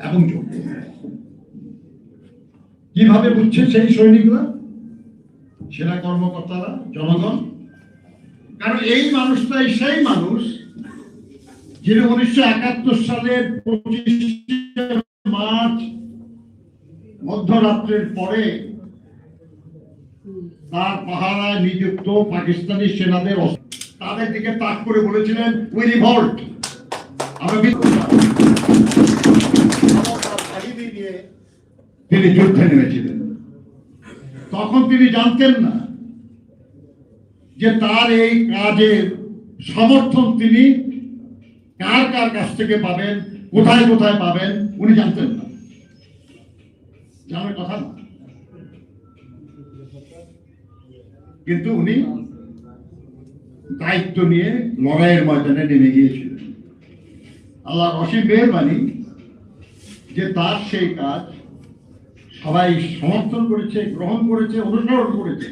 এবং যোগ্য। কিভাবে বুঝছে সেই সৈনিকরা, সেনা কর্মকর্তারা, জনগণ? কারণ এই মানুষটাই সেই মানুষ যিনি 1971 সালের 25শে মার্চ মধ্যরাত্রের পরে তার পাহারায় নিযুক্ত পাকিস্তানি সেনাদের তাদের দিকে তাক করে বলেছিলেন, উই রিভল্ট, তিনি যুদ্ধে নেমেছিলেন। তখন তিনি জানতেন না যে তার এই কাজের সমর্থন তিনি কার কার কাছ থেকে পাবেন, কোথায় কোথায় পাবেন, উনি জানতেন না। জানার কথা না, কিন্তু উনি দায়িত্ব নিয়ে লড়াইয়ের ময়দানে নেমে গিয়েছিলেন। আল্লাহর অসীম মেহেরবানি যে তার সেই কাজ সবাই সমর্থন করেছে, গ্রহণ করেছে, অনুসরণ করেছে।